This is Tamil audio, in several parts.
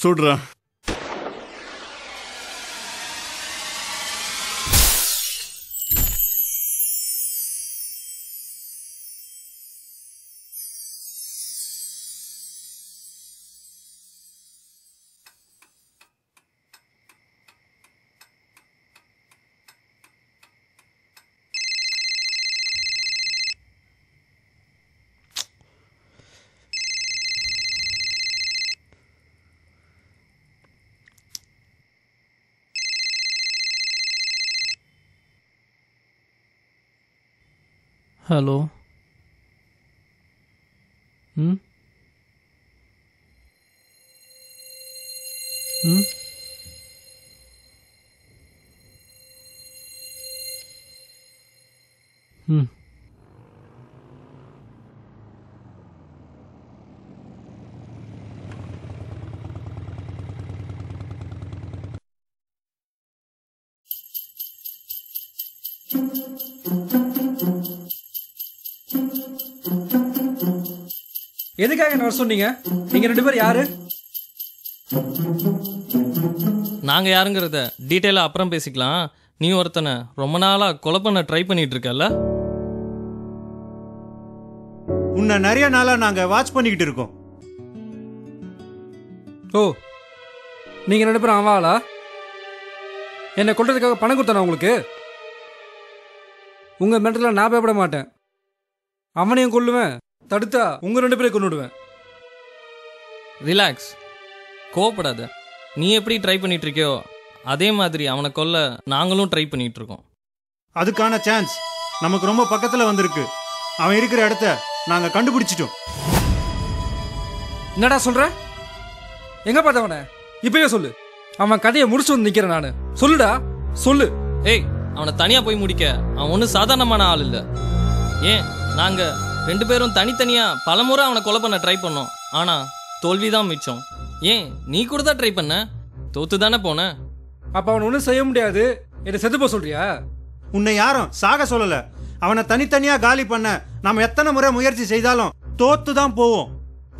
சுடுறா. ஹலோ. ம் ம் ம் எதுக்காக என்ன வர சொன்னீங்க? நீங்க 2 பேரும் யாரு? நாங்க யாருங்கிறத டீட்டெயிலா அப்புறம் பேசிக்கலாம். நீ ஒருத்தனை ரொம்ப நாளா கொலை பண்ண ட்ரை பண்ணிட்டு இருக்கல. உன்னை நிறைய நாளா நாங்க வாட்ச் பண்ணிக்கிட்டு இருக்கோம். ஓ, நீங்க 2 பேரும் ஆவாளா? என்னை கொல்றதுக்காக பணம் கொடுத்தானா உங்களுக்கு? உங்க மென்டல நான் பயப்பட மாட்டேன். அவனையும் கொல்லுவேன், தடுத்தா உங்க 2 பேரையும் கொன்னுடுவேன். ரிலாக்ஸ், கோவப்படாத. நீ எப்படி ட்ரை பண்ணிட்டு இருக்கியோ அதே மாதிரி அவனை கொல்ல நாங்களும் ட்ரை பண்ணிட்டு இருக்கோம். அதுக்கான சான்ஸ் நமக்கு ரொம்ப பக்கத்துல வந்திருக்கு. அவன் இருக்கிற இடத்த நாங்க கண்டுபிடிச்சிட்டோம். என்னடா சொல்ற? எங்க பார்த்தவன இப்பயே சொல்லு. அவன் கதையை முடிச்சு வந்து நிக்கிறேன் நானு. சொல்லுடா, சொல்லு. ஏய், அவனை தனியா போய் முடிக்க அவன் ஒன்றும் சாதாரணமான ஆள் இல்லை. ஏன், நாங்க 2 பேரும் தனித்தனியா பலமுறை அவனை கொலை பண்ண ட்ரை பண்ணோம். ஆனா தோல்விதான் மிச்சம். ஏன், நீ கூட தான் ட்ரை பண்ண, தோத்து தானே போன. அப்ப அவன் ஒன்றும் செய்ய முடியாது, என்ன செத்து போக சொல்றியா? உன்னை யாரும் சாக சொல்லல. அவனை தனித்தனியா காலி பண்ண நாம எத்தனை முறை முயற்சி செய்தாலும் தோத்து தான் போவோம்.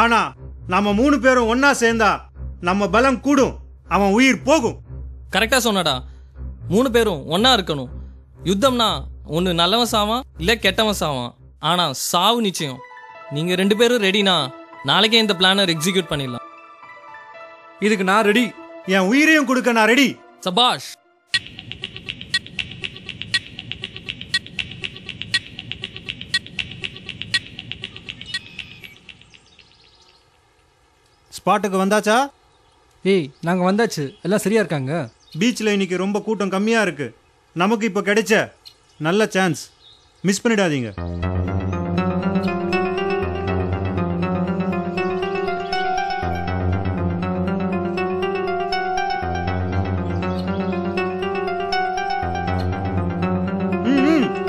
ஆனா நாம 3 பேரும் ஒன்னா சேர்ந்தா நம்ம பலம் கூடும், அவன் உயிர் போகும். கரெக்டா சொன்னடா. 3 பேரும் ஒன்னா இருக்கணும். யுத்தம்னா ஒன்று நல்லவன் சாவான், இல்லை கெட்டவன் சாவான். ஆனா சாவு நிச்சயம். நீங்க 2 பேரும் ரெடினா நாளைக்கே இந்த பிளானை எக்ஸிக்யூட் பண்ணிடலாம். இதுக்கு நான் ரெடி. என் உயிரையும் கொடுக்க நான் ரெடி. சபாஷ். ஸ்பாட்டுக்கு வந்தாச்சா? ஏய், நாங்க வந்தாச்சு, எல்லாம் சரியா இருக்காங்க. பீச்சில் இன்னைக்கு ரொம்ப கூட்டம் கம்மியா இருக்கு. நமக்கு இப்போ கிடைச்ச நல்ல சான்ஸ் மிஸ் பண்ணிடாதீங்க.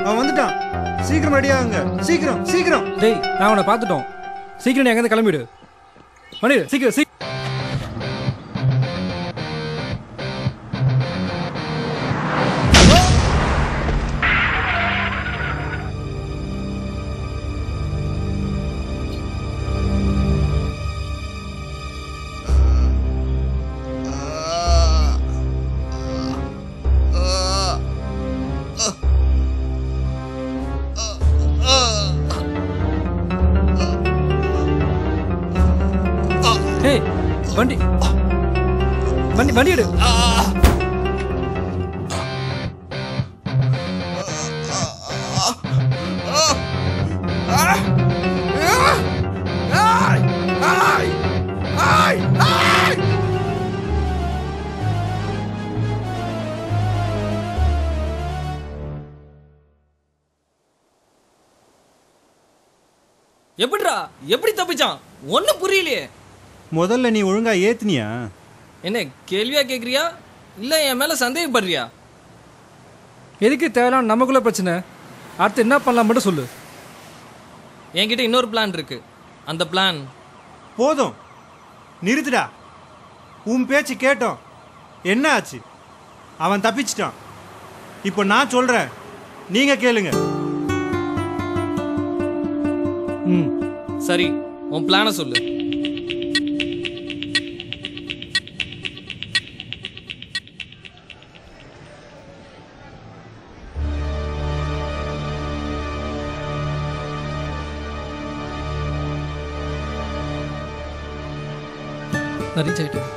அவன் வந்துட்டான். சீக்கிரம் ரெடியாகுங்க, சீக்கிரம் சீக்கிரம். டேய், நான் அவனை பார்த்துட்டோம். சீக்கிரம் நீ எங்க கிளம்பிடு. பண்ணிடு சீக்கிரம் சீக்கிரம். வண்டி வண்டி வண்டி எடு. எப்படிடா, எப்படி தப்பிச்சான்? ஒன்னும் புரியலையே. முதல்ல நீ ஒழுங்கா ஏத்துனியா? என்ன கேள்வியா கேட்குறியா, இல்லை என் மேலே சந்தேகப்படுறியா? எதுக்கு தேவையான நமக்குள்ள பிரச்சனை? அடுத்து என்ன பண்ணலாம் மட்டும் சொல்லு. என்கிட்ட இன்னொரு பிளான் இருக்கு. அந்த பிளான் போதும், நிறுத்துடா. உன் பேச்சு கேட்டோம். என்ன ஆச்சு? அவன் தப்பிச்சிட்டான். இப்போ நான் சொல்றேன், நீங்க கேளுங்க. சரி, உன் பிளானை சொல்லு. நான் ரீச் ஆகிட்டேன்.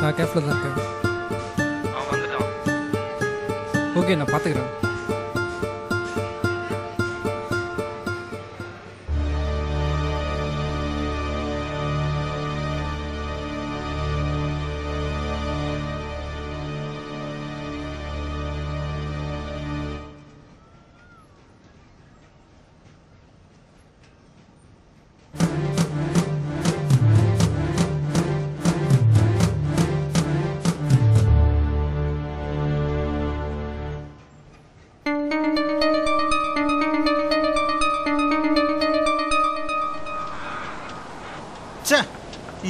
நான் கேஃபில் தான் இருக்கேன். ஓகே, நான் பார்த்துக்கிறேன்.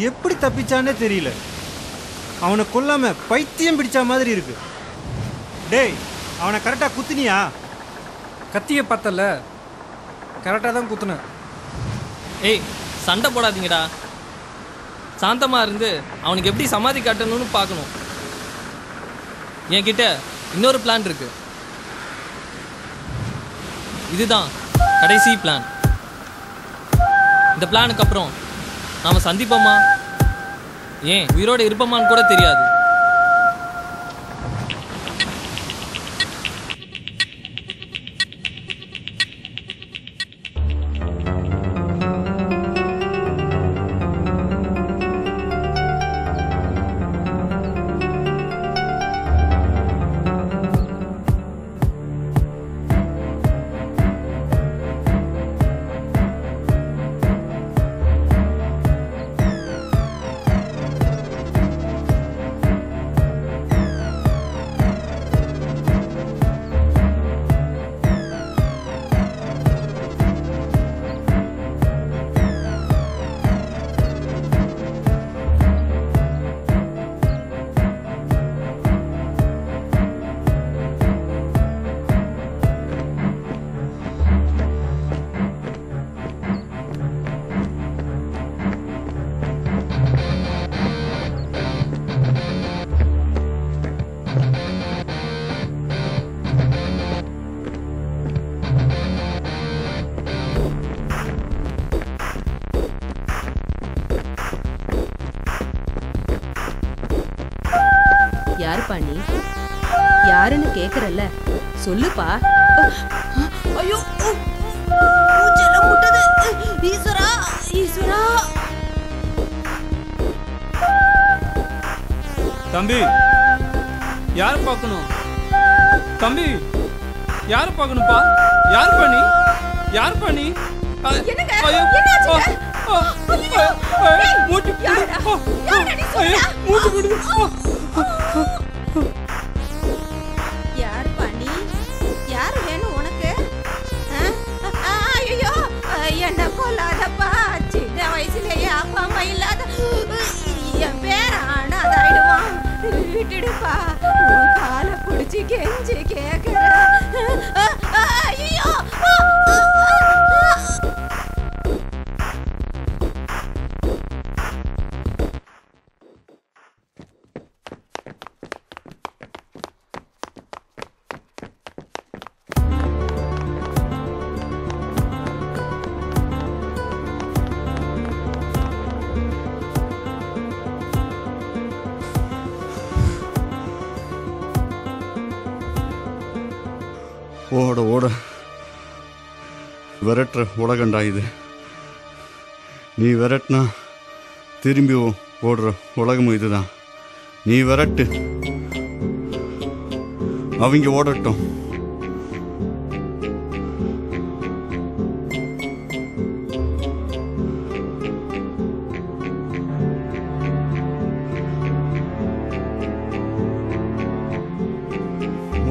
எப்படி தப்பிச்சானே தெரியல. அவனை கொல்லாம பைத்தியம் பிடிச்ச மாதிரி இருக்கு. டேய், அவனை கரெக்டா குத்துனியா? கத்தியை பார்த்தல, கரெக்டாக தான் குத்துனேன். ஏய், சண்டை போடாதீங்கடா. சாந்தமாக இருந்து அவனுக்கு எப்படி சமாதி காட்டணும்னு பார்க்கணும். என்கிட்ட இன்னொரு பிளான் இருக்கு. இதுதான் கடைசி பிளான். இந்த பிளானுக்கு அப்புறம் நாம சந்திப்போமா, ஏன் உயிரோடு இருப்போமான்னு கூட தெரியாது. யாருப்பா நீ? யாருன்னு கேக்குறல்ல, சொல்லுப்பா. ஐயோ, மூச்செல்லாம் முட்டது. ஈஸ்வரா, ஈஸ்வரா. தம்பி, யார் பார்க்கணும்? தம்பி, யார் பார்க்கணும்ப்பா? யார் பண்ணி? யார் பண்ணி? என்னங்க? ஐயோ, என்னாச்சுங்க? மூச்சு யாரடா? யாரடா நீ சொல்றா? மூச்சு விடுது. யாருப்பா நீ? யாரு வேணும் உனக்கு? ஐயோ, என்ன கொல்லாதப்பா. சின்ன வயசுலயே அப்பா அம்மா இல்லாத என் பேரன் அனாதாயிடுவான். விட்டுடுப்பா. உன் காலை பிடிச்சி கெஞ்சி கேக்குறேன். ஐயோ, ஓட ஓட விரட்டுற உலகண்டா இது. நீ விரட்டினா திரும்பி ஓடுற உலகமும் இதுதான். நீ விரட்டு, அவங்க ஓடட்டும்.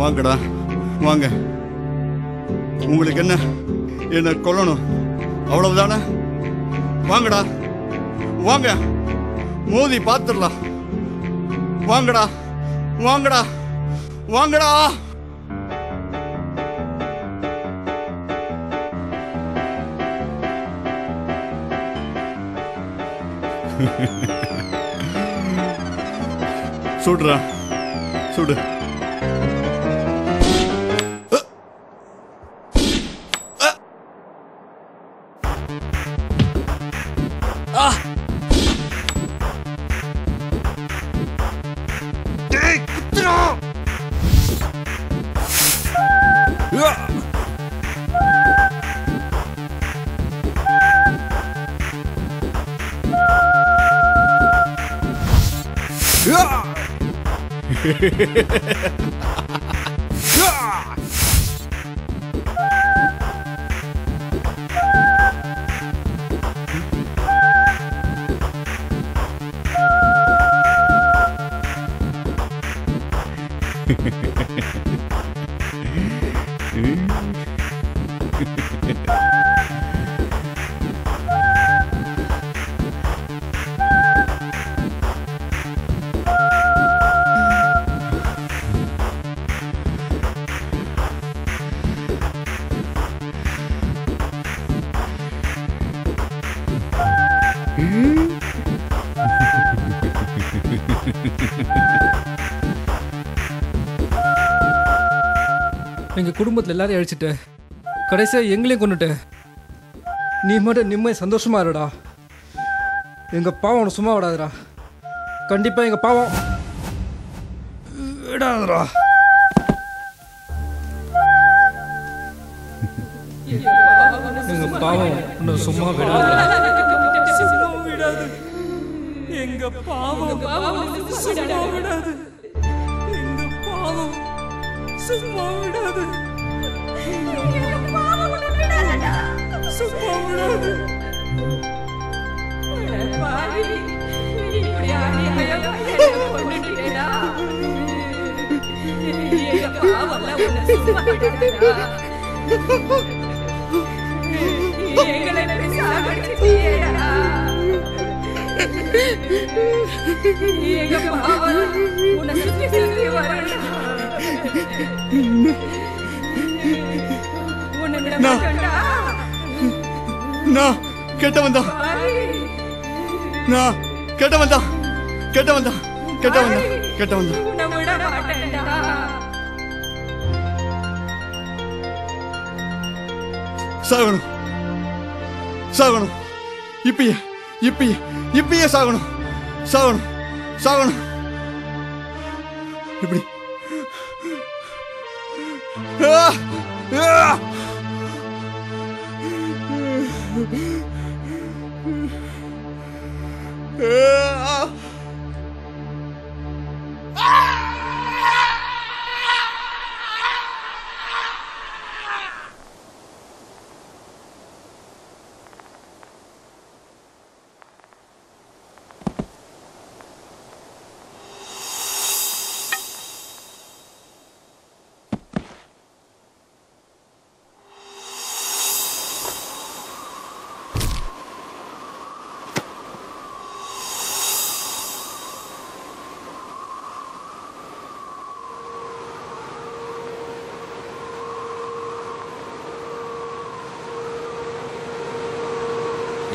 வாங்கடா வாங்க. உங்களுக்கு என்ன கொல்லணும் அவ்வளவுதானே? வாங்கடா வாங்க, மோதி பார்த்துடலாம். வாங்கடா வாங்கடா வாங்கடா. சுடுறா சுடு. எங்கள் குடும்பத்தில் எல்லாரையும் அழிச்சிட்டு கடைசியாக எங்களையும் கொண்டுட்டு நீ மட்டும் நிம்மதி சந்தோஷமா இருடா. எங்கள் பாவம் உனக்கு சும்மா விடாதுடா. கண்டிப்பாக எங்கள் பாவம் விடாதுடா. எங்கள் பாவம் இன்னும் சும்மா விடாதுடா. சும்மா விடாது. எங்க பாவம் சும்மா விடாது. எங்க பாவம் சும்மா விடாது. சும்மா விடாது. நான் கெட்டவன் தான். நான் கெட்டவன் தான். கெட்டவன் தான். கெட்டவன் தான். கெட்டவன் தான். சாகணும். சாகணும். இப்பயே இப்பயே இப்பயே சாகணும். சாகணும். சாகணும். இப்படி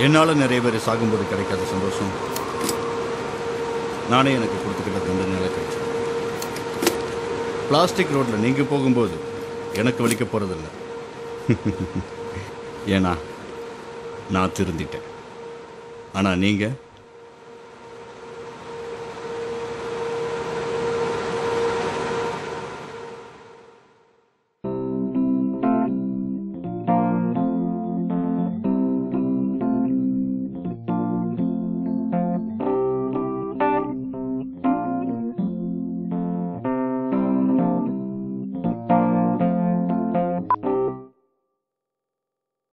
என்னால் நிறைய பேர் சாகும்போது கிடைக்காத சந்தோஷம் நானே எனக்கு கொடுத்துக்கிட்ட தண்டனை கிடைச்சு. பிளாஸ்டிக் ரோட்டில் நீங்கள் போகும்போது எனக்கு வலிக்க போகிறதில்ல. ஏன்னா நான் திருந்திட்டேன். ஆனால் நீங்கள்